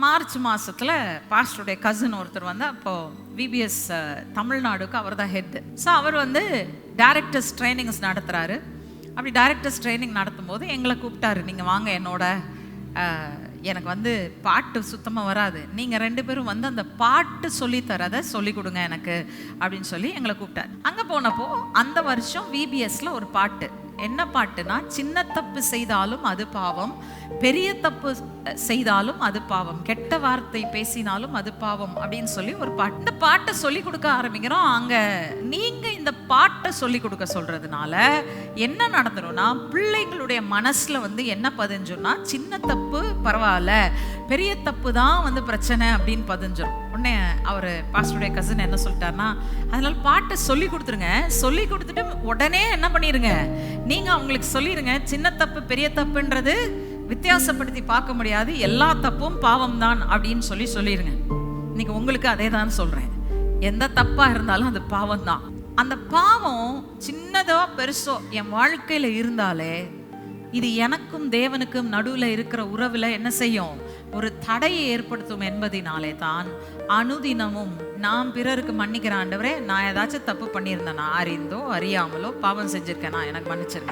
March மாதத்தில் பாஸ்டருடைய cousin ஒருத்தர் வந்து அப்போது விபிஎஸ் தமிழ்நாடுக்கு அவர் தான் ஹெட். ஸோ அவர் வந்து டைரக்டர்ஸ் ட்ரைனிங்ஸ் நடத்துகிறாரு. அப்படி டைரக்டர்ஸ் ட்ரைனிங் நடத்தும் போது எங்களை கூப்பிட்டாரு, நீங்கள் வாங்க என்னோட, எனக்கு வந்து பாட்டு சுத்தமாக வராது, நீங்கள் 2 பேரும் வந்து அந்த பாட்டு சொல்லித்தரதை சொல்லிக் கொடுங்க எனக்கு அப்படின்னு சொல்லி எங்களை கூப்பிட்டார். அங்கே போனப்போ அந்த வருஷம் விபிஎஸ்ல ஒரு பாட்டு, என்ன பாட்டுனா, சின்ன தப்பு செய்தாலும் அது பாவம், பெரிய தப்பு செய்தாலும் அது பாவம், கெட்ட வார்த்தை பேசினாலும் அது பாவம் அப்படின்னு சொல்லி ஒரு பாட்டு. இந்த பாட்டை சொல்லி கொடுக்க ஆரம்பிக்கிறோம். அங்க நீங்க இந்த பாட்டை சொல்லி கொடுக்க சொல்றதுனால என்ன நடந்துரும்னா, பிள்ளைங்களுடைய மனசுல வந்து என்ன பதிஞ்சும்னா, சின்ன தப்பு பரவாயில்ல, பெரிய தப்பு தான் வந்து பிரச்சனை அப்படின்னு பதிஞ்சிடும். உடனே அவர் பாஸ்டருடைய கசின் என்ன சொல்லிட்டாருன்னா, அதனால பாட்டை சொல்லி கொடுத்துருங்க, சொல்லி கொடுத்துட்டு உடனே என்ன பண்ணிருங்க, நீங்க அவங்களுக்கு சொல்லிடுங்க, சின்ன தப்பு பெரிய தப்புன்றது வித்தியாசப்படுத்தி பார்க்க முடியாது, எல்லா தப்பும் பாவம் தான் அப்படின்னு சொல்லிடுங்க. இன்னைக்கு உங்களுக்கு அதே தான் சொல்றேன், எந்த தப்பா இருந்தாலும் அது பாவம் தான். அந்த பாவம் சின்னதோ பெருசோ என் வாழ்க்கையில இருந்தாலே இது எனக்கும் தேவனுக்கும் நடுவில் இருக்கிற உறவுல என்ன செய்யும், ஒரு தடையை ஏற்படுத்தும் என்பதினாலே தான் அனுதினமும் நாம் பிறருக்கு மன்னிக்கிற ஆண்டவரே, நான் ஏதாச்சும் தப்பு பண்ணியிருந்தேனா, அறிந்தோ அறியாமலோ பாவம் செஞ்சிருக்கேனா, எனக்கு மன்னிச்சிருக்கேன்.